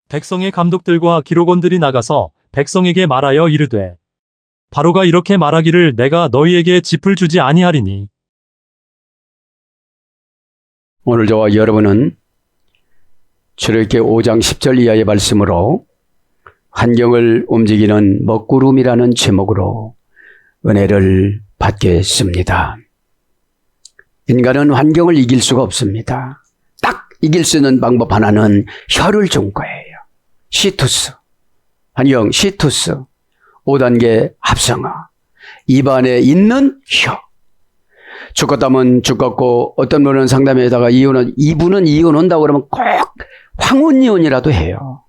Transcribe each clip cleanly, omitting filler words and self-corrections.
백성의 감독들과 기록원들이 나가서 백성에게 말하여 이르되 바로가 이렇게 말하기를 내가 너희에게 짚을 주지 아니하리니. 오늘 저와 여러분은 출애굽기 5장 10절 이하의 말씀으로 환경을 움직이는 먹구름이라는 제목으로 은혜를 받겠습니다. 인간은 환경을 이길 수가 없습니다. 딱 이길 수 있는 방법 하나는 혀를 준 거예요. 시투스, 환경 시투스, 5단계 합성어, 입안에 있는 혀. 죽었다면 죽었고 어떤 분은 상담에다가 이분은 이혼 온다고 그러면 꼭 황혼이혼이라도 해요.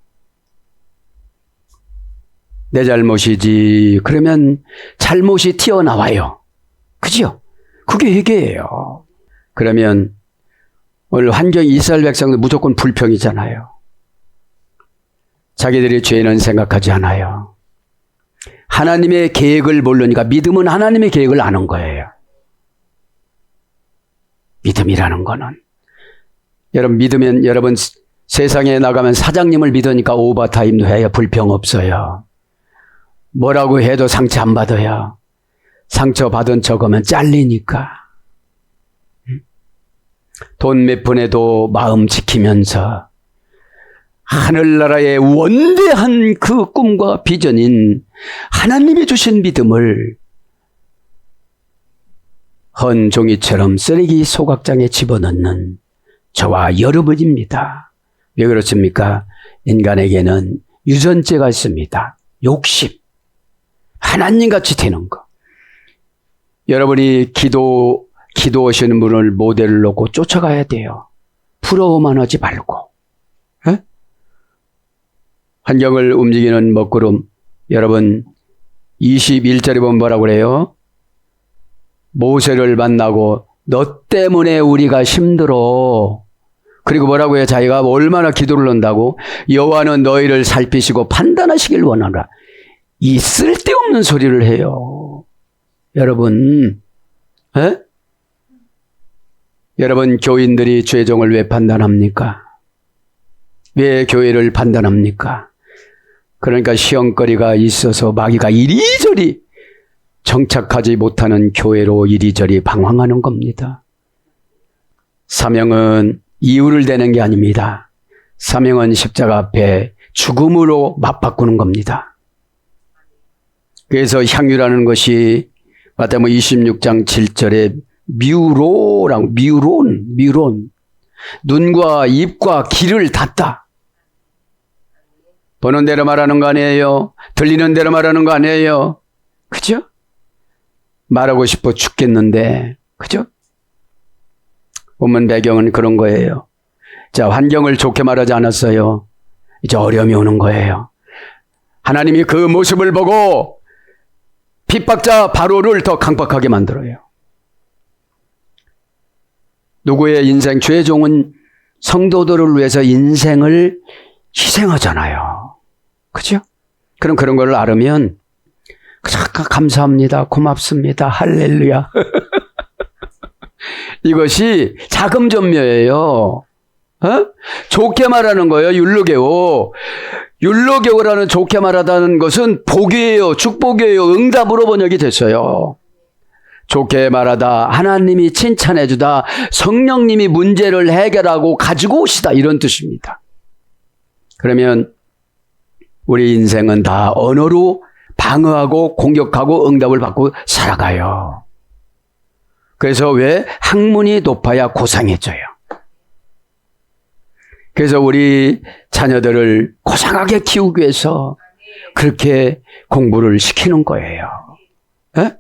내 잘못이지. 그러면 잘못이 튀어나와요. 그죠? 그게 회개예요. 그러면 오늘 환경 이스라엘 백성들 무조건 불평이잖아요. 자기들의 죄는 생각하지 않아요. 하나님의 계획을 모르니까 믿음은 하나님의 계획을 아는 거예요. 믿음이라는 거는 여러분 믿으면 여러분 세상에 나가면 사장님을 믿으니까 오버타임도 해요. 불평 없어요. 뭐라고 해도 상처 안 받아요. 상처 받은 척하면 잘리니까. 돈 몇 푼에도 마음 지키면서 하늘나라의 원대한 그 꿈과 비전인 하나님이 주신 믿음을 헌 종이처럼 쓰레기 소각장에 집어넣는 저와 여러분입니다. 왜 그렇습니까? 인간에게는 유전죄가 있습니다. 욕심. 하나님같이 되는 거. 여러분이 기도하시는 분을 모델을 놓고 쫓아가야 돼요. 부러워만 하지 말고. 에? 환경을 움직이는 먹구름. 여러분 21절에 보면 뭐라고 그래요? 모세를 만나고 너 때문에 우리가 힘들어. 그리고 뭐라고 해요? 자기가 얼마나 기도를 한다고? 여호와는 너희를 살피시고 판단하시길 원하노라. 이 쓸데없는 소리를 해요. 여러분, 에? 여러분 교인들이 죄종을 왜 판단합니까? 왜 교회를 판단합니까? 그러니까 시험거리가 있어서 마귀가 이리저리 정착하지 못하는 교회로 이리저리 방황하는 겁니다. 사명은 이유를 대는 게 아닙니다. 사명은 십자가 앞에 죽음으로 맞바꾸는 겁니다. 그래서 향유라는 것이 마태복음 26장 7절에 뮤론 눈과 입과 귀를 닫다. 보는 대로 말하는 거 아니에요? 들리는 대로 말하는 거 아니에요? 그죠? 말하고 싶어 죽겠는데, 그죠? 본문 배경은 그런 거예요. 자, 환경을 좋게 말하지 않았어요. 이제 어려움이 오는 거예요. 하나님이 그 모습을 보고 핍박자 바로를 더 강박하게 만들어요. 누구의 인생, 죄종은 성도들을 위해서 인생을 희생하잖아요. 그죠? 그럼 그런 걸 알으면 감사합니다. 고맙습니다. 할렐루야. 이것이 자금전묘예요. 어? 좋게 말하는 거예요. 율로게오. 율로게오라는 좋게 말하다는 것은 복이에요. 축복이에요. 응답으로 번역이 됐어요. 좋게 말하다, 하나님이 칭찬해 주다, 성령님이 문제를 해결하고 가지고 오시다, 이런 뜻입니다. 그러면 우리 인생은 다 언어로 방어하고 공격하고 응답을 받고 살아가요. 그래서 왜 학문이 높아야 고상해져요. 그래서 우리 자녀들을 고상하게 키우기 위해서 그렇게 공부를 시키는 거예요. 에?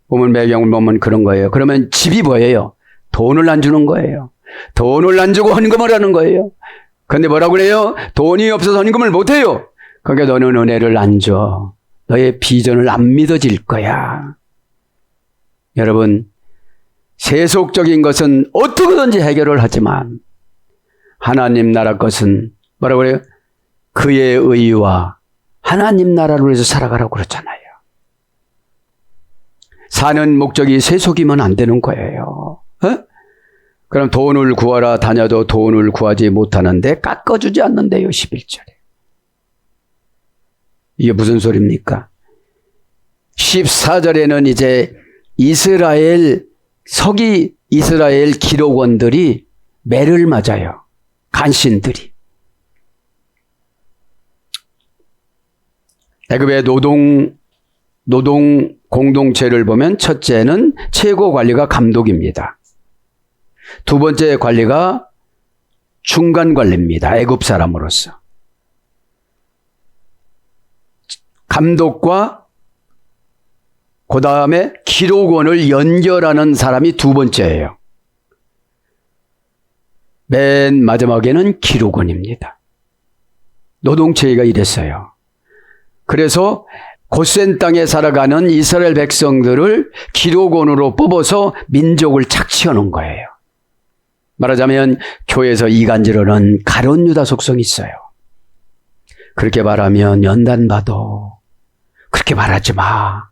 보면 배경을 보면 그런 거예요. 그러면 집이 뭐예요? 돈을 안 주는 거예요. 돈을 안 주고 헌금을 하는 거예요. 그런데 뭐라고 그래요? 돈이 없어서 헌금을 못 해요. 그러니까 너는 은혜를 안 줘. 너의 비전을 안 믿어질 거야. 여러분, 세속적인 것은 어떻게든지 해결을 하지만 하나님 나라 것은 뭐라고 그래요? 그의 의와 하나님 나라를 위해서 살아가라고 그러잖아요. 사는 목적이 세속이면 안 되는 거예요. 어? 그럼 돈을 구하라 다녀도 돈을 구하지 못하는데 깎아주지 않는데요. 11절에. 이게 무슨 소리입니까? 14절에는 이제 서기 이스라엘 기록원들이 매를 맞아요. 간신들이. 애굽의 노동 공동체를 보면 첫째는 최고 관리가 감독입니다. 두 번째 관리가 중간 관리입니다. 애굽 사람으로서. 감독과 그 다음에 기록원을 연결하는 사람이 두 번째예요. 맨 마지막에는 기록원입니다. 노동체계가 이랬어요. 그래서 고센 땅에 살아가는 이스라엘 백성들을 기록원으로 뽑아서 민족을 착취해 놓은 거예요. 말하자면 교회에서 이간질하는 가룟 유다 속성이 있어요. 그렇게 말하면 연단받아. 그렇게 말하지 마.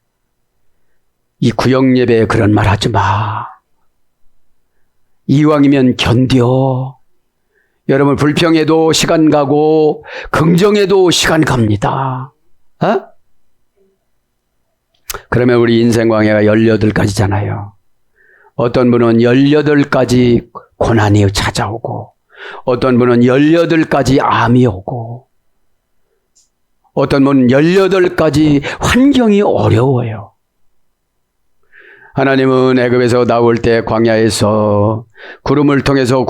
이 구역 예배에 그런 말 하지 마. 이왕이면 견뎌. 여러분 불평해도 시간 가고 긍정해도 시간 갑니다. 어? 그러면 우리 인생 광야가 18가지잖아요. 어떤 분은 18가지 고난이 찾아오고 어떤 분은 18가지 암이 오고 어떤 분은 18가지 환경이 어려워요. 하나님은 애굽에서 나올 때 광야에서 구름을 통해서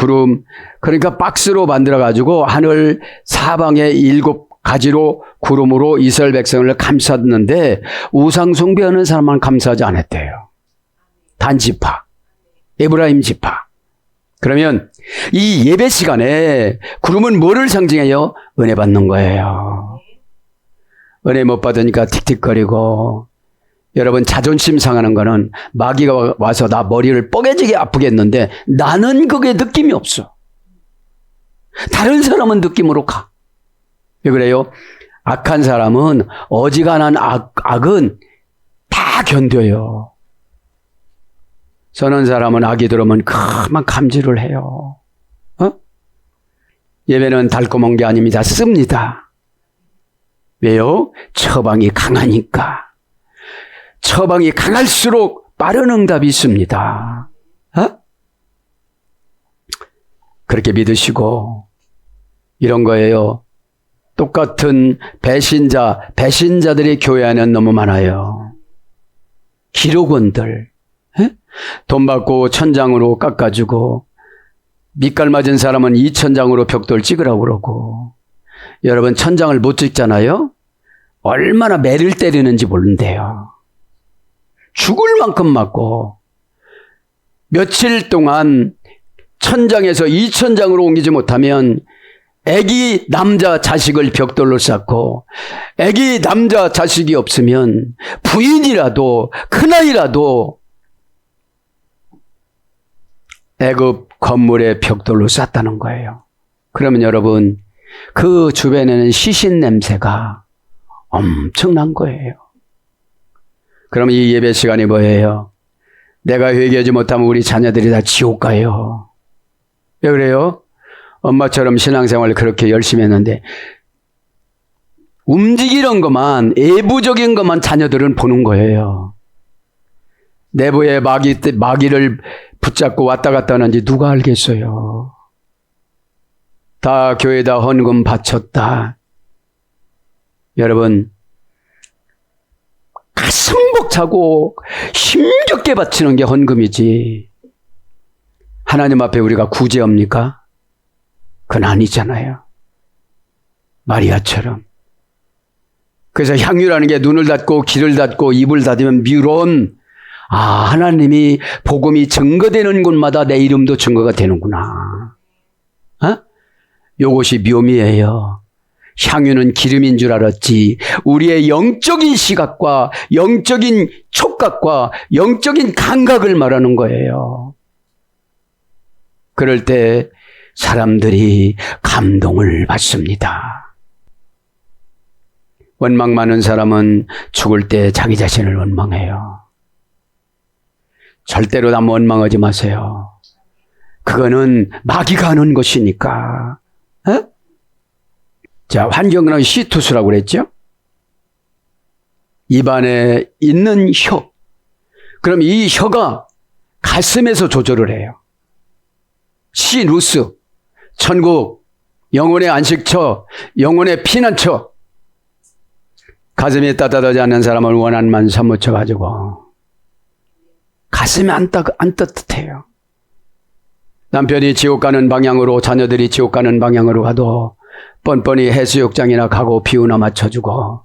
그러니까 박스로 만들어가지고 하늘 사방에 7가지로 구름으로 이스라엘 백성을 감쌌는데 우상 숭배하는 사람만 감싸지 않았대요. 단 지파, 에브라임 지파. 그러면 이 예배 시간에 구름은 뭐를 상징해요? 은혜 받는 거예요. 은혜 못 받으니까 틱틱거리고 여러분 자존심 상하는 거는 마귀가 와서 나 머리를 뻐개지게 아프게 했는데 나는 그게 느낌이 없어. 다른 사람은 느낌으로 가. 왜 그래요? 악한 사람은 어지간한 악은 다 견뎌요. 선한 사람은 악이 들어오면 그만 감지를 해요. 예배는 달콤한 게 아닙니다. 씁니다. 왜요? 처방이 강하니까. 처방이 강할수록 빠른 응답이 있습니다. 그렇게 믿으시고 이런 거예요. 똑같은 배신자들이 교회 안에는 너무 많아요. 기록원들. 돈 받고 천장으로 깎아주고 밑갈 맞은 사람은 2천장으로 벽돌 찍으라고 그러고 여러분 천장을 못 찍잖아요. 얼마나 매를 때리는지 모른대요. 죽을 만큼 맞고 며칠 동안 천장에서 2천장으로 옮기지 못하면 애기 남자 자식을 벽돌로 쌓고 애기 남자 자식이 없으면 부인이라도 큰아이라도 애굽 건물에 벽돌로 쌌다는 거예요. 그러면 여러분 그 주변에는 시신 냄새가 엄청난 거예요. 그럼 이 예배 시간이 뭐예요? 내가 회개하지 못하면 우리 자녀들이 다 지옥 가요. 왜 그래요? 엄마처럼 신앙생활을 그렇게 열심히 했는데 움직이는 것만, 외부적인 것만 자녀들은 보는 거예요. 내부에 마귀를 붙잡고 왔다 갔다 하는지 누가 알겠어요? 다 교회에다 헌금 바쳤다. 여러분 가슴 벅차고 힘겹게 바치는 게 헌금이지 하나님 앞에 우리가 구제합니까? 그건 아니잖아요. 마리아처럼. 그래서 향유라는 게 눈을 닫고 귀를 닫고 입을 닫으면 뮤론, 하나님이 복음이 증거되는 곳마다 내 이름도 증거가 되는구나. 요것이 묘미예요. 향유는 기름인 줄 알았지 우리의 영적인 시각과 영적인 촉각과 영적인 감각을 말하는 거예요. 그럴 때 사람들이 감동을 받습니다. 원망 많은 사람은 죽을 때 자기 자신을 원망해요. 절대로 남 원망하지 마세요. 그거는 마귀가 하는 것이니까. 에? 자, 환경은 시투스라고 그랬죠? 입안에 있는 혀. 그럼 이 혀가 가슴에서 조절을 해요. 시누스, 천국, 영혼의 안식처, 영혼의 피난처. 가슴이 따뜻하지 않는 사람을 원한만 사무쳐가지고 가슴이 안 따뜻해요. 남편이 지옥 가는 방향으로, 자녀들이 지옥 가는 방향으로 가도 뻔뻔히 해수욕장이나 가고 비유나 맞춰주고,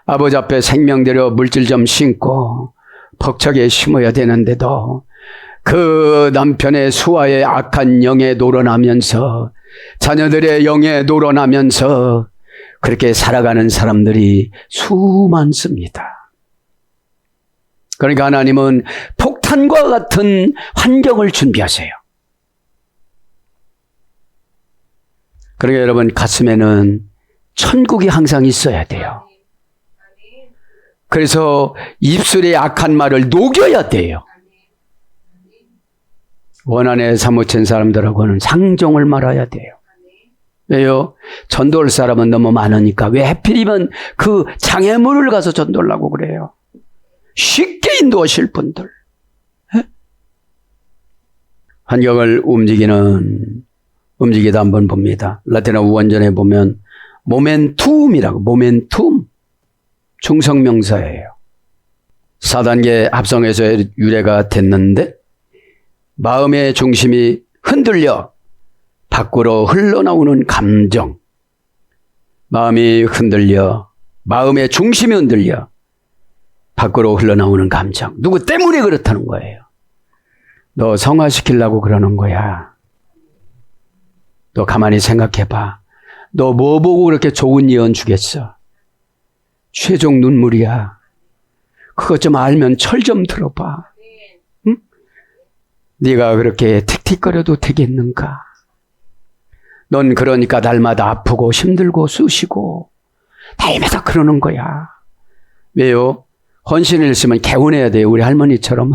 아버지 앞에 생명 들여 물질 좀 심고 벅차게 심어야 되는데도 그 남편의 수와의 악한 영에 놀아나면서, 자녀들의 영에 놀아나면서 그렇게 살아가는 사람들이 수많습니다. 그러니까 하나님은 폭탄과 같은 환경을 준비하세요. 그러니까 여러분, 가슴에는 천국이 항상 있어야 돼요. 그래서 입술의 악한 말을 녹여야 돼요. 원한에 사무친 사람들하고는 상종을 말아야 돼요. 왜요? 전도할 사람은 너무 많으니까. 왜 하필이면 그 장애물을 가서 전도를 하고 그래요? 쉽게 인도하실 분들. 에? 환경을 움직이다 한번 봅니다. 라틴어 원전에 보면 모멘툼이라고, 모멘툼. 중성명사예요. 4단계 합성에서 유래가 됐는데, 마음의 중심이 흔들려 밖으로 흘러나오는 감정. 마음이 흔들려, 마음의 중심이 흔들려 밖으로 흘러나오는 감정. 누구 때문에 그렇다는 거예요. 너 성화시키려고 그러는 거야. 너 가만히 생각해봐. 너 뭐 보고 그렇게 좋은 예언 주겠어? 최종 눈물이야. 그것 좀 알면 철 좀 들어봐. 응? 네가 그렇게 틱틱거려도 되겠는가? 넌 그러니까 날마다 아프고 힘들고 쑤시고 날마다 그러는 거야. 왜요? 헌신을 했으면 개운해야 돼요. 우리 할머니처럼.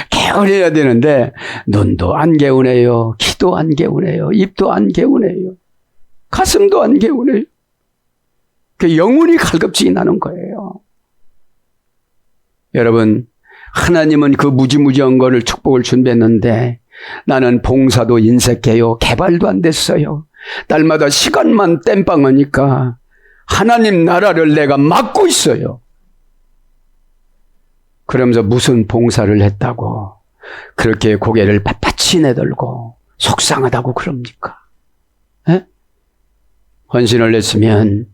개운해야 되는데 눈도 안 개운해요. 귀도 안 개운해요. 입도 안 개운해요. 가슴도 안 개운해요. 그 영혼이 갈급증이 나는 거예요. 여러분, 하나님은 그 무지무지한 거를 축복을 준비했는데 나는 봉사도 인색해요. 개발도 안 됐어요. 날마다 시간만 땜빵하니까 하나님 나라를 내가 막고 있어요. 그러면서 무슨 봉사를 했다고 그렇게 고개를 빳빳이 내들고 속상하다고 그럽니까? 에? 헌신을 했으면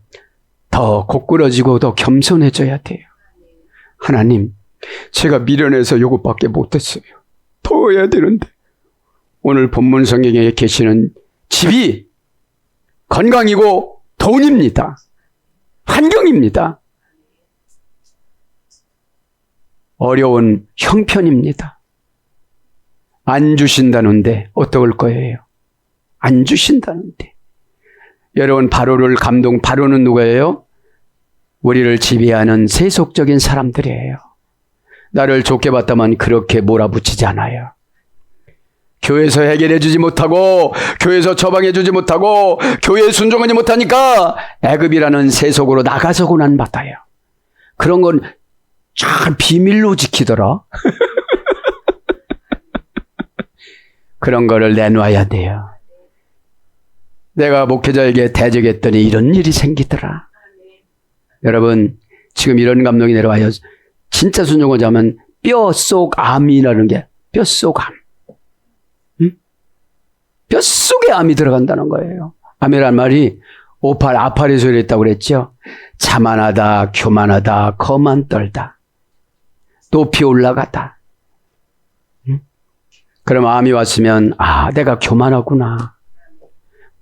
더 고꾸러지고 더 겸손해져야 돼요. 하나님, 제가 미련해서 요것밖에 못했어요. 더 해야 되는데. 오늘 본문 성경에 계시는 집이 건강이고 돈입니다. 환경입니다. 어려운 형편입니다. 안 주신다는데 어떡할 거예요? 안 주신다는데. 여러분, 바로는 누구예요? 우리를 지배하는 세속적인 사람들이에요. 나를 좋게 봤다만 그렇게 몰아붙이지 않아요. 교회에서 해결해 주지 못하고, 교회에서 처방해 주지 못하고, 교회에 순종하지 못하니까 애급이라는 세속으로 나가서 고난받아요. 그런 건 잘 비밀로 지키더라. 그런 거를 내놔야 돼요. 내가 목회자에게 대적했더니 이런 일이 생기더라. 여러분, 지금 이런 감동이 내려와요. 진짜 순종하자 하면 뼛속 암이라는 게, 뼛속 암. 응? 뼛속에 암이 들어간다는 거예요. 암이란 말이 아팔에서 이랬다고 그랬죠. 자만하다, 교만하다, 거만 떨다. 높이 올라가다. 응? 그럼 암이 왔으면, 내가 교만하구나.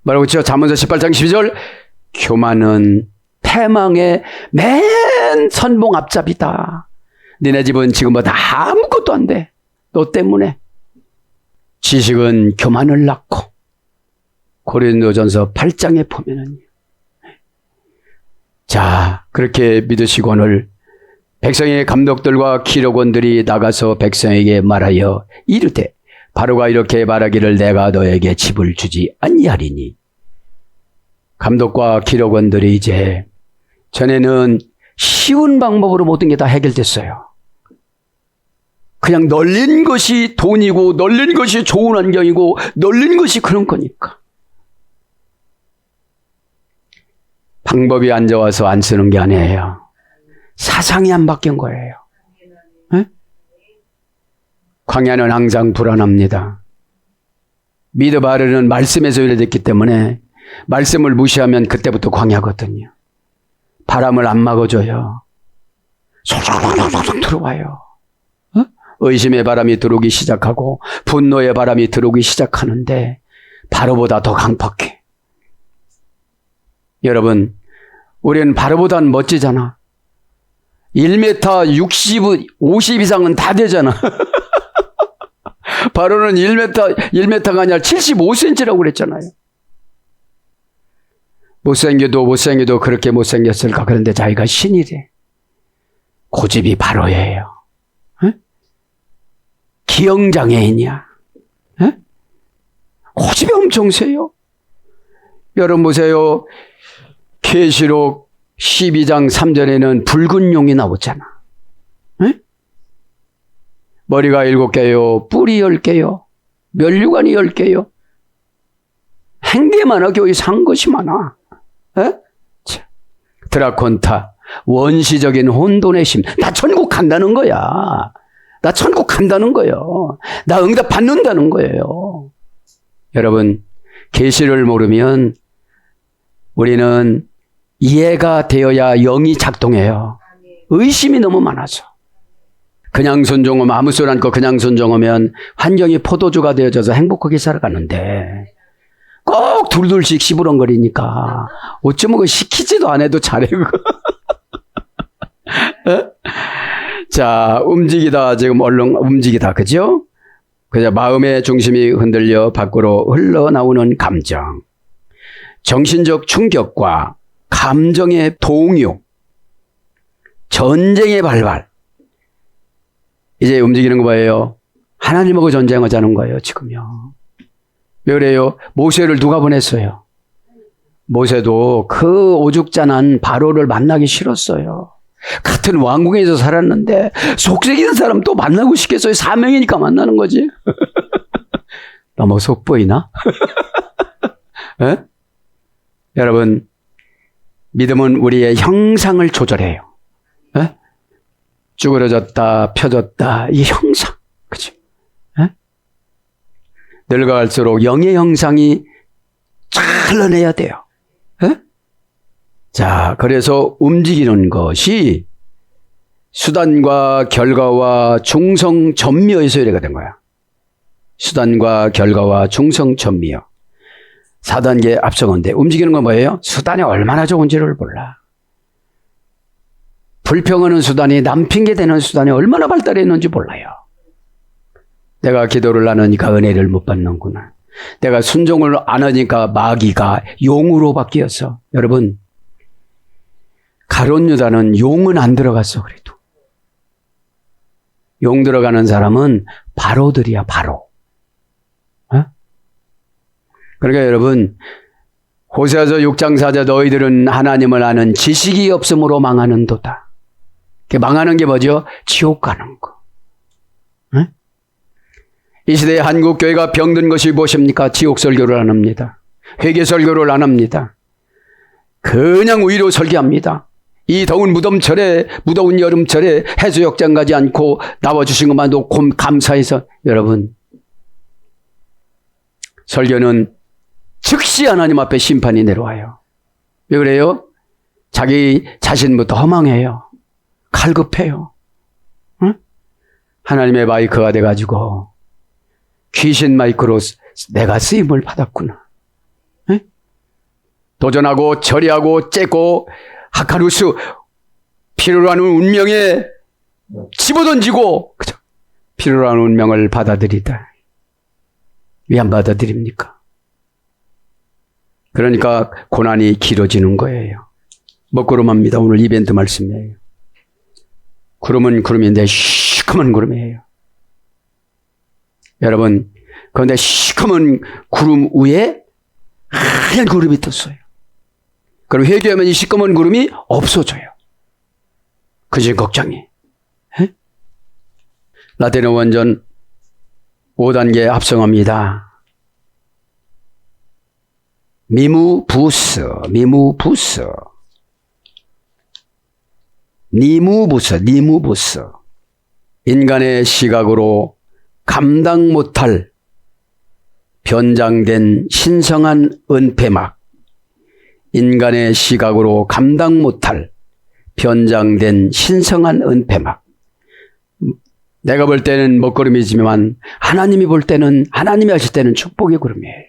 뭐라고 했죠? 잠언서 18장 12절. 교만은 패망의 맨 선봉 앞잡이다. 니네 집은 지금보다 아무것도 안 돼. 너 때문에. 지식은 교만을 낳고. 고린도전서 8장에 보면은. 자, 그렇게 믿으시고 오늘 백성의 감독들과 기록원들이 나가서 백성에게 말하여 이르되 바로가 이렇게 말하기를 내가 너에게 집을 주지 아니하리니. 감독과 기록원들이 이제 전에는 쉬운 방법으로 모든 게 다 해결됐어요. 그냥 널린 것이 돈이고 널린 것이 좋은 환경이고 널린 것이 그런 거니까. 방법이 안 좋아서 안 쓰는 게 아니에요. 사상이 안 바뀐 거예요. 네? 광야는 항상 불안합니다. 미드바르는 말씀에서 유래됐기 때문에 말씀을 무시하면 그때부터 광야거든요. 바람을 안 막아줘요. 솔솔솔솔 들어와요. 어? 의심의 바람이 들어오기 시작하고 분노의 바람이 들어오기 시작하는데 바로보다 더 강팍해. 여러분, 우리는 바로보다는 멋지잖아. 1m 60, 50 이상은 다 되잖아. 바로는 1m가 아니라 75cm라고 그랬잖아요. 못생겨도 그렇게 못생겼을까? 그런데 자기가 신이래. 고집이 바로예요. 에? 기형장애인이야. 에? 고집이 엄청 세요. 여러분 보세요. 계시록 12장 3절에는 붉은 용이 나오잖아. 에? 머리가 7개요. 뿔이 10개요. 면류관이 10개요. 행게 많아. 교회 산 것이 많아. 에? 드라콘타. 원시적인 혼돈의 심. 나 천국 간다는 거야. 나 천국 간다는 거예요. 나 응답 받는다는 거예요. 여러분, 계시를 모르면 우리는 이해가 되어야 영이 작동해요. 의심이 너무 많아서. 그냥 순종하면 아무 소리 않고 그냥 순종하면 환경이 포도주가 되어져서 행복하게 살아가는데 꼭 둘둘씩 시부렁거리니까 어쩌면 그 시키지도 안 해도 잘해. 자, 움직이다. 지금 얼른 움직이다. 그죠? 그냥 마음의 중심이 흔들려 밖으로 흘러나오는 감정. 정신적 충격과 감정의 동요, 전쟁의 발발. 이제 움직이는 거 뭐예요? 하나님하고 전쟁하자는 거예요, 지금요. 왜 그래요? 모세를 누가 보냈어요? 모세도 그 오죽잔한 바로를 만나기 싫었어요. 같은 왕궁에서 살았는데 속색이는 사람 또 만나고 싶겠어요? 사명이니까 만나는 거지. 너무 속 보이나? 에? 여러분, 믿음은 우리의 형상을 조절해요. 에? 쭈그러졌다, 펴졌다, 이 형상. 그치? 에? 늙어갈수록 영의 형상이 잘 흘러내야 돼요. 에? 자, 그래서 움직이는 것이 수단과 결과와 중성전미에서 이래가 된 거야. 수단과 결과와 중성전미요. 4단계 앞서건데 움직이는 건 뭐예요? 수단이 얼마나 좋은지를 몰라. 불평하는 수단이 남 핑계 대는 수단이 얼마나 발달해 있는지 몰라요. 내가 기도를 안 하니까 은혜를 못 받는구나. 내가 순종을 안 하니까 마귀가 용으로 바뀌어서. 여러분, 가룟 유다는 용은 안 들어갔어. 그래도 용 들어가는 사람은 바로들이야. 바로. 어? 그러니까 여러분, 호세아서 6장 4절 너희들은 하나님을 아는 지식이 없으므로 망하는도다. 망하는 게 뭐죠? 지옥 가는 거. 어? 이 시대에 한국 교회가 병든 것이 무엇입니까? 지옥 설교를 안 합니다. 회개 설교를 안 합니다. 그냥 위로 설교합니다. 이 더운 무덤철에, 무더운 여름철에 해수욕장 가지 않고 나와주신 것만도 감사해서. 여러분, 설교는 즉시 하나님 앞에 심판이 내려와요. 왜 그래요? 자기 자신부터 허망해요. 갈급해요. 응? 하나님의 마이크가 돼가지고 귀신 마이크로 내가 쓰임을 받았구나. 응? 도전하고 처리하고 째고 하카루스 필요로 하는 운명에 집어던지고 그죠? 필요로 하는 운명을 받아들이다. 왜 안 받아들입니까? 그러니까 고난이 길어지는 거예요. 먹구름합니다. 오늘 이벤트 말씀이에요. 구름은 구름인데 시커먼 구름이에요. 여러분, 그런데 시커먼 구름 위에 하얀 구름이 떴어요. 그럼 회개하면 이 시커먼 구름이 없어져요. 그지 걱정이. 에? 라틴어 원전 5단계 합성어입니다. 미무부스, 미무부스, 니무부스, 니무부스. 인간의 시각으로 감당 못할 변장된 신성한 은폐막. 인간의 시각으로 감당 못할 변장된 신성한 은폐막. 내가 볼 때는 먹구름이지만 하나님이 볼 때는, 하나님이 하실 때는 축복의 구름이에요.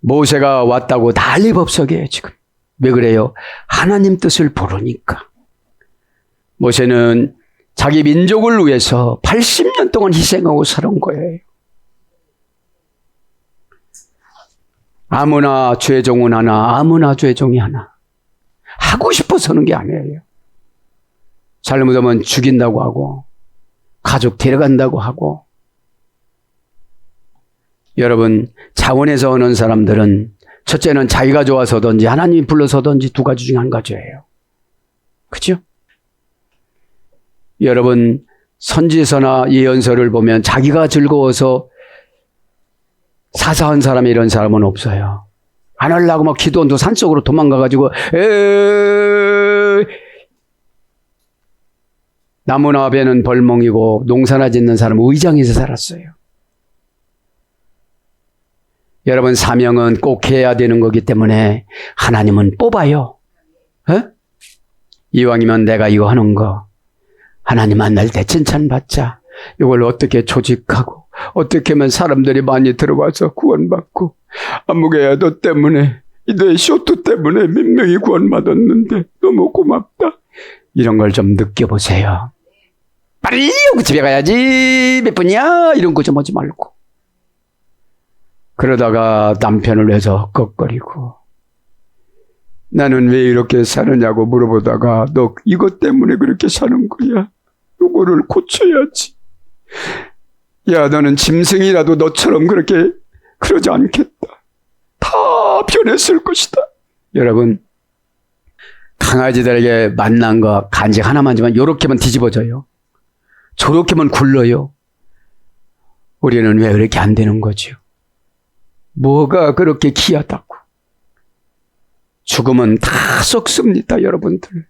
모세가 왔다고 난리 법석이에요, 지금. 왜 그래요? 하나님 뜻을 모르니까. 모세는 자기 민족을 위해서 80년 동안 희생하고 살은 거예요. 아무나 죄종은 하나, 아무나 죄종이 하나. 하고 싶어서 하는 게 아니에요. 잘못하면 죽인다고 하고, 가족 데려간다고 하고. 여러분, 자원에서 오는 사람들은 첫째는 자기가 좋아서든지 하나님이 불러서든지 두 가지 중에 한 가지예요. 그죠? 여러분, 선지서나 예언서를 보면 자기가 즐거워서 사사한 사람이 이런 사람은 없어요. 안 하려고 막 기도원도 산속으로 도망가가지고 나무나 배는 벌몽이고 농사나 짓는 사람은 의장에서 살았어요. 여러분, 사명은 꼭 해야 되는 거기 때문에 하나님은 뽑아요. 에? 이왕이면 내가 이거 하는 거 하나님 만날 때 칭찬받자. 이걸 어떻게 조직하고 어떻게 하면 사람들이 많이 들어와서 구원받고 안무개야 너 때문에 내 쇼트 때문에 몇 명이 구원받았는데 너무 고맙다. 이런 걸 좀 느껴보세요. 빨리 집에 가야지 몇 분이야 이런 거 좀 하지 말고. 그러다가 남편을 위해서 헛걱거리고 나는 왜 이렇게 사느냐고 물어보다가 너 이것 때문에 그렇게 사는 거야. 요거를 고쳐야지. 야, 너는 짐승이라도 너처럼 그렇게 그러지 않겠다. 다 변했을 것이다. 여러분, 강아지들에게 만난 거 간식 하나만 주면 요렇게만 뒤집어져요. 저렇게만 굴러요. 우리는 왜 그렇게 안 되는 거죠? 뭐가 그렇게 귀하다고. 죽음은 다 썩습니다, 여러분들.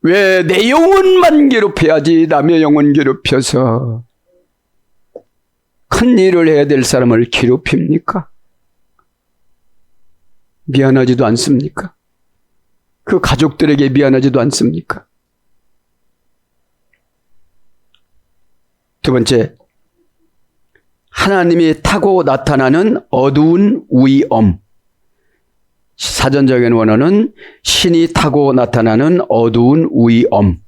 왜 내 영혼만 괴롭혀야지 남의 영혼 괴롭혀서 큰 일을 해야 될 사람을 괴롭힙니까? 미안하지도 않습니까? 그 가족들에게 미안하지도 않습니까? 두 번째, 하나님이 타고 나타나는 어두운 위엄. 사전적인 원어는 신이 타고 나타나는 어두운 위엄.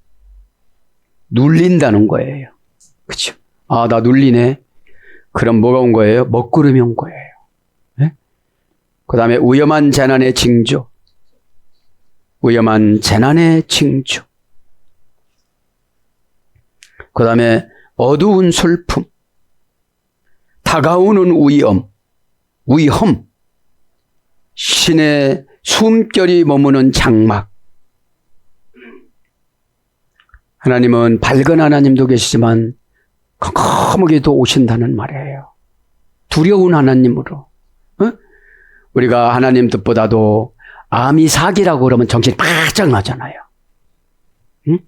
눌린다는 거예요. 그렇죠? 아, 나 눌리네. 그럼 뭐가 온 거예요? 먹구름이 온 거예요. 네? 그 다음에 위험한 재난의 징조. 위험한 재난의 징조. 그 다음에 어두운 슬픔. 다가오는 위험. 위험. 신의 숨결이 머무는 장막. 하나님은 밝은 하나님도 계시지만 컴컴하게도 오신다는 말이에요. 두려운 하나님으로. 어? 우리가 하나님 뜻보다도 암이 사기라고 그러면 정신이 바짝 나잖아요. 응?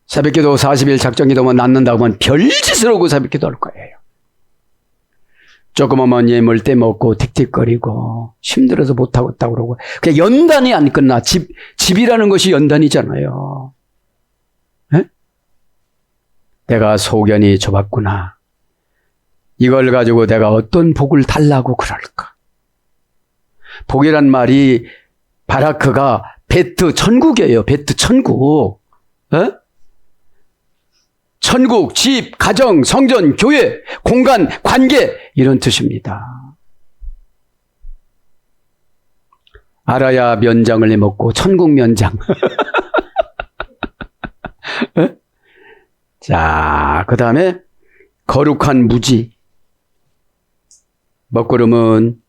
새벽기도 40일 작정기도만 낫는다고 하면 별짓을 하고 새벽기도 할 거예요. 조그마한 예물 떼먹고 틱틱거리고 힘들어서 못하겠다고 그러고 그냥 연단이 안 끝나. 집이라는 것이 연단이잖아요. 에? 내가 소견이 좁았구나. 이걸 가지고 내가 어떤 복을 달라고 그럴까. 복이란 말이 바라크가 베트 천국이에요. 베트 천국. 에? 천국, 집, 가정, 성전, 교회, 공간, 관계 이런 뜻입니다. 알아야 면장을 해먹고 천국 면장. 자, 그 다음에 거룩한 무지. 먹구름은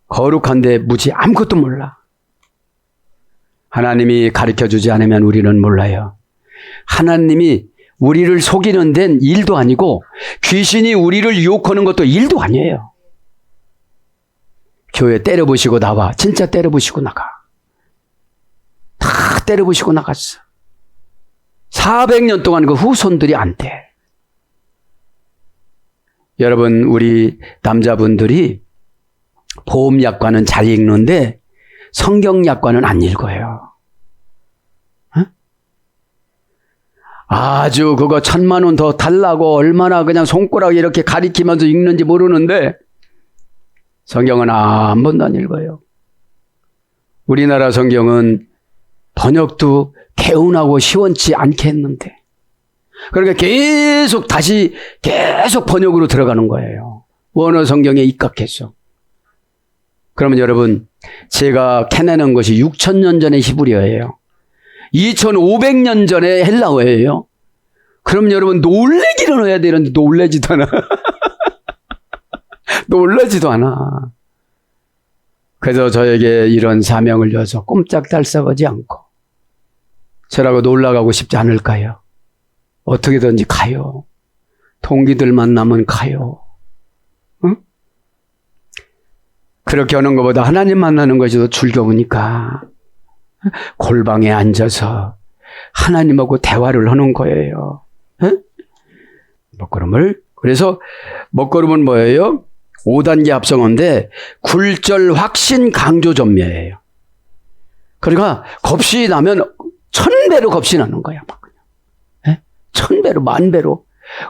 거룩한데 무지 아무것도 몰라. 하나님이 가르쳐주지 않으면 우리는 몰라요. 하나님이 우리를 속이는 데는 일도 아니고 귀신이 우리를 유혹하는 것도 일도 아니에요. 교회 때려부시고 나와. 진짜 때려부시고 나가. 다 때려부시고 나갔어. 400년 동안 그 후손들이 안 돼. 여러분, 우리 남자분들이 보험약과는 잘 읽는데 성경약과는 안 읽어요. 어? 아주 그거 1,000만 원 더 달라고 얼마나 그냥 손가락 이렇게 가리키면서 읽는지 모르는데 성경은 한 번도 안 읽어요. 우리나라 성경은 번역도 개운하고 시원치 않게 했는데 그러니까 계속 번역으로 들어가는 거예요. 원어 성경에 입각해서. 그러면 여러분, 제가 캐내는 것이 6,000년 전의 히브리어예요. 2,500년 전의 헬라어예요. 그럼 여러분 놀래기는 해야 되는데 놀래지도 않아. 놀라지도 않아. 그래서 저에게 이런 사명을 줘서 꼼짝달싹하지 않고 저라고 놀라가고 싶지 않을까요? 어떻게든지 가요. 동기들 만나면 가요. 응? 그렇게 하는 것보다 하나님 만나는 것이 더 즐거우니까 골방에 앉아서 하나님하고 대화를 하는 거예요. 응? 먹구름을. 그래서 먹구름은 뭐예요? 5단계 합성어인데 굴절, 확신, 강조, 전멸이에요. 그러니까 겁이 나면 1000배로 겁이 나는 거야. 막 그냥. 네? 1000배로, 10,000배로.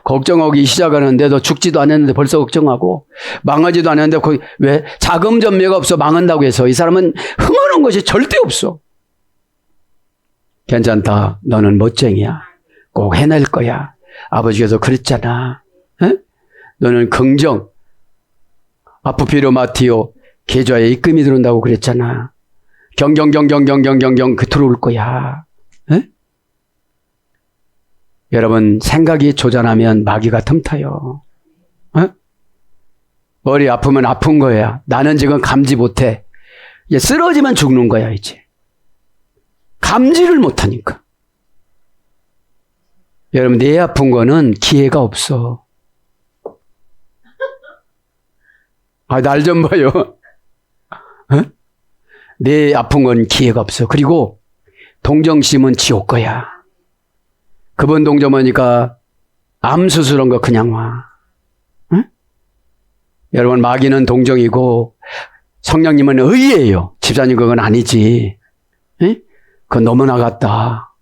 걱정하기 시작하는데 너 죽지도 않았는데 벌써 걱정하고 망하지도 않았는데 왜? 자금 전매가 없어. 망한다고 해서 이 사람은 흥하는 것이 절대 없어. 괜찮다. 너는 멋쟁이야. 꼭 해낼 거야. 아버지께서 그랬잖아. 에? 너는 긍정. 아프피로 마티오 계좌에 입금이 들어온다고 그랬잖아. 경경 그 들어올 거야. 에? 여러분 생각이 조잔하면 마귀가 틈타요. 에? 머리 아프면 아픈 거야. 나는 지금 감지 못해. 이제 쓰러지면 죽는 거야 이제. 감지를 못하니까. 여러분 내 아픈 거는 기회가 없어. 날 좀 봐요. 어? 내 아픈 건 기회가 없어. 그리고 동정심은 지옥 거야. 그분 동정하니까 암 수술한 거 그냥 와. 어? 여러분 마귀는 동정이고 성령님은 의예요. 집사님 그건 아니지. 어? 그건 너무 나갔다.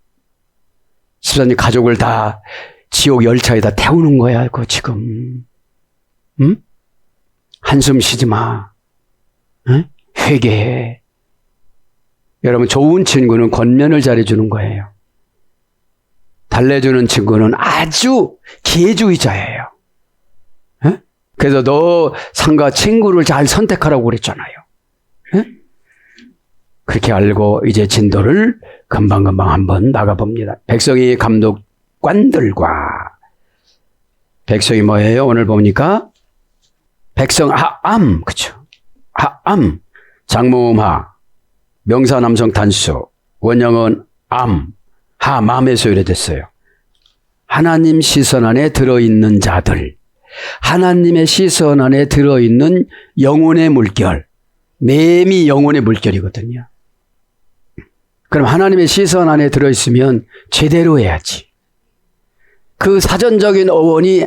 집사님 가족을 다 지옥 열차에다 태우는 거야. 그거 지금. 응? 한숨 쉬지 마. 응? 회개해. 여러분 좋은 친구는 권면을 잘해주는 거예요. 달래주는 친구는 아주 기회주의자예요. 응? 그래서 너 상가 친구를 잘 선택하라고 그랬잖아요. 응? 그렇게 알고 이제 진도를 금방금방 한번 나가봅니다. 백성이 감독관들과 백성이 뭐예요? 오늘 보니까 백성 하암, 그쵸? 하암, 장모음하, 명사남성 단수, 원형은 암, 하맘에서 유래됐어요. 하나님 시선 안에 들어있는 자들, 하나님의 시선 안에 들어있는 영혼의 물결, 매미 영혼의 물결이거든요. 그럼 하나님의 시선 안에 들어있으면 제대로 해야지. 그 사전적인 어원이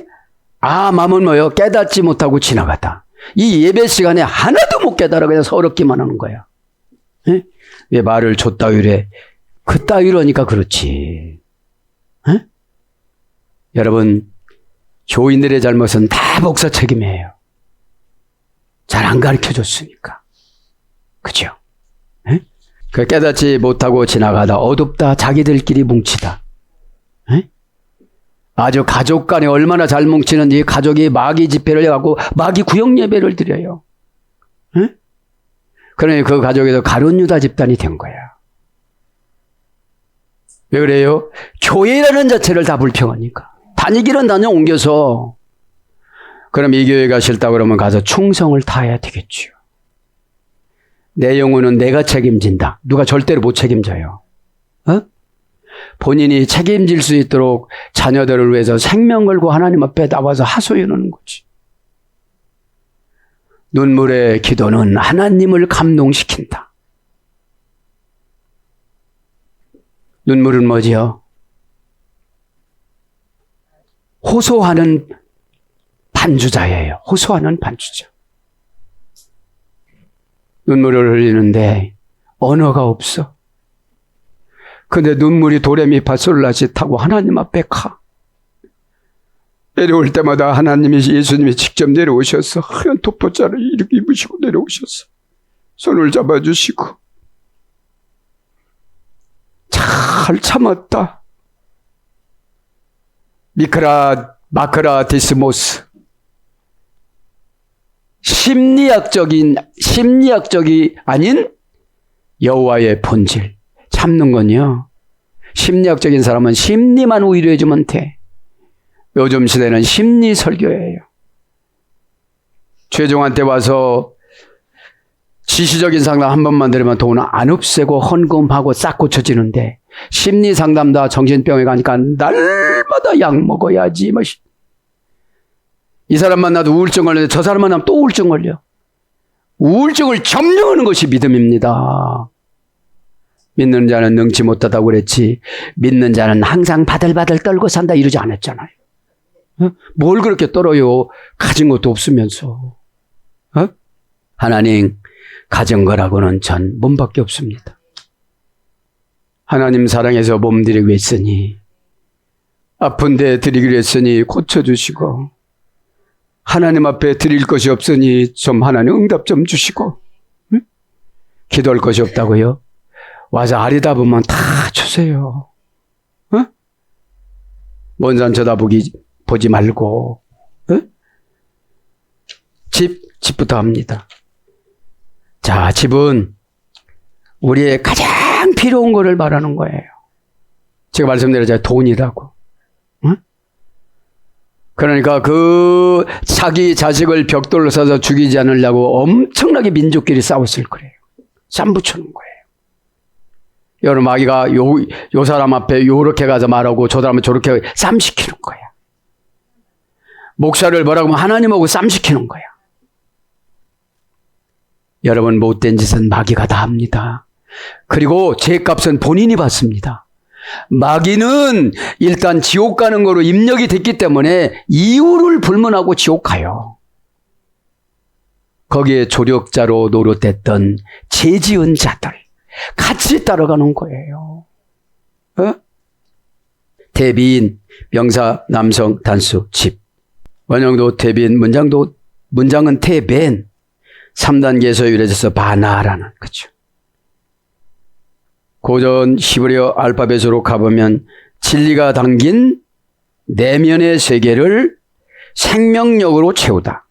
마음은 뭐예요? 깨닫지 못하고 지나가다. 이 예배 시간에 하나도 못 깨달아 그냥 서럽기만 하는 거야. 에? 왜 말을 줬다위래? 그따위로니까 그렇지. 에? 여러분 교인들의 잘못은 다 목사 책임이에요. 잘 안 가르쳐줬으니까. 그죠? 에? 그 깨닫지 못하고 지나가다 어둡다 자기들끼리 뭉치다. 에? 아주 가족 간에 얼마나 잘 뭉치는지 가족이 마귀 집회를 해갖고 마귀 구역 예배를 드려요. 에? 그러니 그 가족에서 가룟 유다 집단이 된 거야. 왜 그래요? 교회라는 자체를 다 불평하니까. 다니기는 다녀 옮겨서. 그럼 이 교회가 싫다 그러면 가서 충성을 다해야 되겠죠. 내 영혼은 내가 책임진다. 누가 절대로 못 책임져요. 어? 본인이 책임질 수 있도록 자녀들을 위해서 생명 걸고 하나님 앞에 나와서 하소연하는 거지. 눈물의 기도는 하나님을 감동시킨다. 눈물은 뭐지요? 호소하는 반주자예요. 호소하는 반주자. 눈물을 흘리는데 언어가 없어. 근데 눈물이 도레미파솔라시 타고 하나님 앞에 가. 내려올 때마다 하나님이 예수님이 직접 내려오셔서 하얀 톱보자를 이렇게 입으시고 내려오셔서 손을 잡아주시고 잘 참았다. 마크라 디스모스. 심리학적이 아닌 여호와의 본질. 참는 건요. 심리학적인 사람은 심리만 위로해주면 돼. 요즘 시대는 심리 설교예요. 최종한테 와서 지시적인 상담 한 번만 들으면 돈을 안 없애고 헌금하고 싹 고쳐지는데 심리 상담다 정신병에 가니까 날마다 약 먹어야지. 이 사람 만나도 우울증 걸리는데 저 사람 만나면 또 우울증 걸려. 우울증을 점령하는 것이 믿음입니다. 믿는 자는 능치 못하다고 그랬지 믿는 자는 항상 바들바들 떨고 산다 이러지 않았잖아요. 뭘 그렇게 떨어요? 가진 것도 없으면서. 하나님 가진 거라고는 전 몸밖에 없습니다. 하나님 사랑해서 몸 드리기로 했으니 아픈데 드리기로 했으니 고쳐주시고 하나님 앞에 드릴 것이 없으니 좀 하나님 응답 좀 주시고 기도할 것이 없다고요? 와서 아리다 보면 다 주세요. 먼 산 보지 말고 집부터 합니다. 자, 집은 우리의 가장 필요한 거를 말하는 거예요. 제가 말씀드렸잖아요. 돈이라고. 그러니까 그 자기 자식을 벽돌로 싸서 죽이지 않으려고 엄청나게 민족끼리 싸웠을 거예요. 쌈붙여놓은 거예요. 여러분 마귀가 요 사람 앞에 요렇게 가서 말하고 저 사람은 저렇게 쌈시키는 거야. 목사를 뭐라고 하면 하나님하고 쌈시키는 거야. 여러분 못된 짓은 마귀가 다 합니다. 그리고 죄값은 본인이 받습니다. 마귀는 일단 지옥 가는 거로 입력이 됐기 때문에 이유를 불문하고 지옥 가요. 거기에 조력자로 노릇했던 죄 지은 자들 같이 따라가는 거예요. 대비인, 명사, 남성, 단수, 집. 원형도 대비인, 문장은 태벤. 3단계에서 유래돼서 바나라는 거죠. 고전 히브리어 알파벳으로 가보면 진리가 담긴 내면의 세계를 생명력으로 채우다.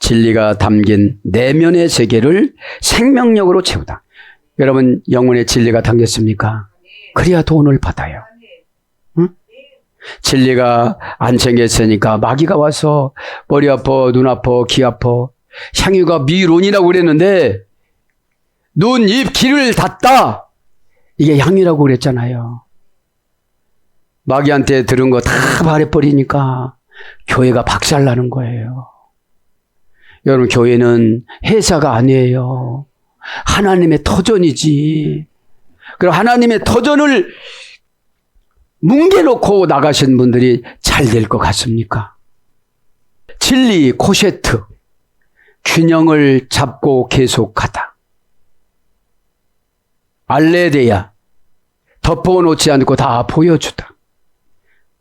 진리가 담긴 내면의 세계를 생명력으로 채우다. 여러분 영혼의 진리가 담겼습니까? 그래야 돈을 받아요. 응? 진리가 안 챙겼으니까 마귀가 와서 머리 아파, 눈 아파, 귀 아파. 향유가 미론이라고 그랬는데 눈, 입, 귀를 닫다. 이게 향유라고 그랬잖아요. 마귀한테 들은 거 다 말해버리니까 교회가 박살나는 거예요. 여러분 교회는 회사가 아니에요. 하나님의 터전이지. 그럼 하나님의 터전을 뭉개놓고 나가신 분들이 잘 될 것 같습니까? 진리, 코셰트, 균형을 잡고 계속하다. 알레데야, 덮어놓지 않고 다 보여주다.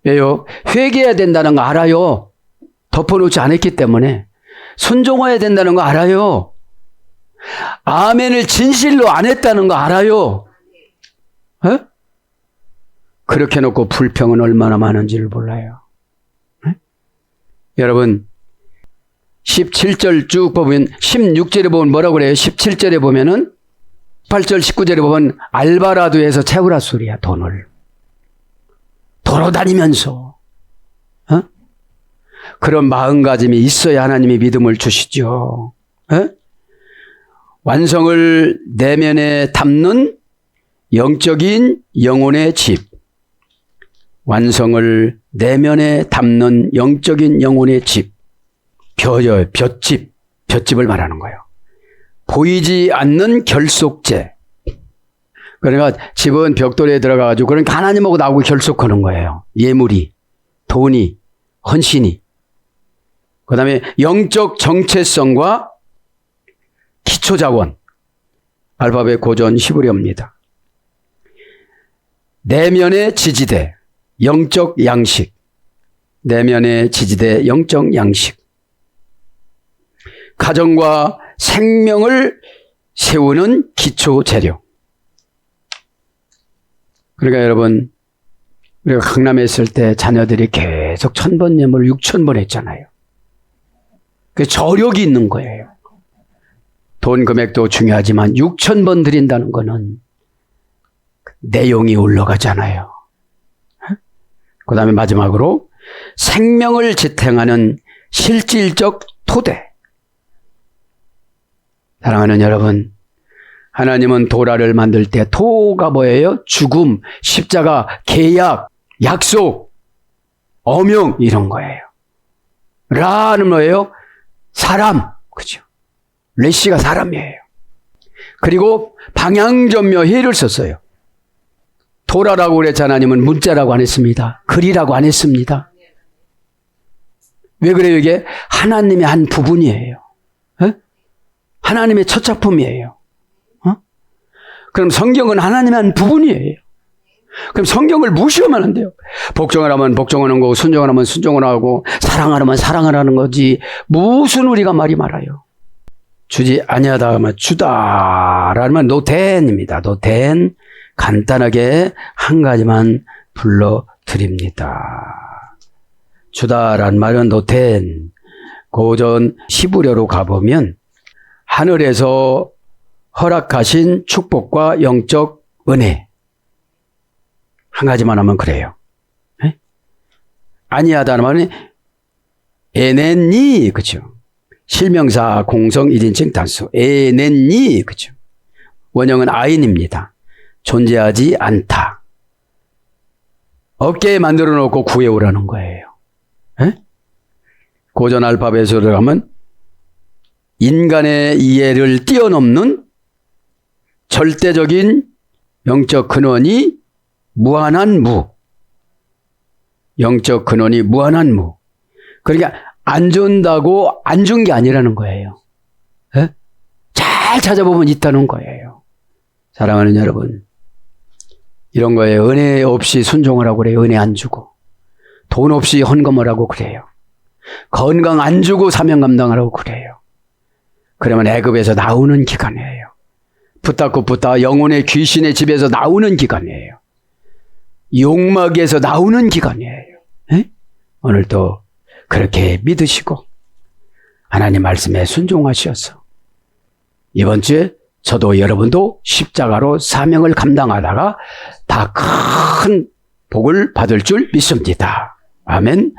왜요? 회개해야 된다는 거 알아요. 덮어놓지 않았기 때문에. 순종해야 된다는 거 알아요. 아멘을 진실로 안 했다는 거 알아요. 에? 그렇게 놓고 불평은 얼마나 많은지를 몰라요. 에? 여러분 17절 쭉 보면 16절에 보면 뭐라고 그래요? 17절에 보면은 18절 19절에 보면 알바라도 해서 채우라 소리야. 돈을 돌아다니면서 그런 마음가짐이 있어야 하나님이 믿음을 주시죠. 완성을 내면에 담는 영적인 영혼의 집. 완성을 내면에 담는 영적인 영혼의 집. 볏집을 말하는 거예요. 보이지 않는 결속제. 그러니까 집은 벽돌에 들어가가지고 그러니까 하나님하고 나하고 결속하는 거예요. 예물이, 돈이, 헌신이. 그 다음에 영적 정체성과 기초자원. 알파벳 고전 히브리어입니다. 내면의 지지대, 영적 양식. 내면의 지지대, 영적 양식. 가정과 생명을 세우는 기초 재료. 그러니까 여러분, 우리가 강남에 있을 때 자녀들이 계속 1000번 예물을 6000번 했잖아요. 그 저력이 있는 거예요. 돈 금액도 중요하지만 6000번 드린다는 거는 내용이 올라가잖아요. 그 다음에 마지막으로 생명을 지탱하는 실질적 토대. 사랑하는 여러분, 하나님은 도라를 만들 때 토가 뭐예요? 죽음, 십자가, 계약, 약속, 어명 이런 거예요. 라는 뭐예요? 사람, 그죠? 레시가 사람이에요. 그리고 방향전며 해를 썼어요. 도라라고 그랬잖아요. 하나님은 문자라고 안 했습니다. 글이라고 안 했습니다. 왜 그래요? 이게 하나님의 한 부분이에요. 하나님의 첫 작품이에요. 그럼 성경은 하나님의 한 부분이에요. 그럼 성경을 무시하면 안 돼요. 복종을 하면 복종하는 거고, 순종을 하면 순종을 하고, 사랑하면 사랑하라는 거지. 무슨 우리가 말이 많아요. 주지 아니하다 하면 주다라는 노텐입니다. 노텐. 간단하게 한 가지만 불러드립니다. 주다라는 말은 노텐. 고전 히브리어로 가보면 하늘에서 허락하신 축복과 영적 은혜. 한 가지만 하면 그래요. 네? 아니하다는 말은 에넨니, 그죠? 실명사 공성 1인칭 단수. 에넨니, 그죠? 원형은 아인입니다. 존재하지 않다. 어깨에 만들어 놓고 구해오라는 거예요. 네? 고전 알파벳으로 들어가면 인간의 이해를 뛰어넘는 절대적인 영적 근원이 무한한 무. 영적 근원이 무한한 무. 그러니까 안 준다고 안 준 게 아니라는 거예요. 네? 잘 찾아보면 있다는 거예요. 사랑하는 여러분, 이런 거예요. 은혜 없이 순종을 하고 그래요. 은혜 안 주고. 돈 없이 헌금을 하고 그래요. 건강 안 주고 사명 감당하라고 그래요. 그러면 애굽에서 나오는 기간이에요. 붙잡고 붙다 영혼의 귀신의 집에서 나오는 기간이에요. 욕막에서 나오는 기간이에요. 에? 오늘도 그렇게 믿으시고 하나님 말씀에 순종하셔서 이번 주에 저도 여러분도 십자가로 사명을 감당하다가 다 큰 복을 받을 줄 믿습니다. 아멘.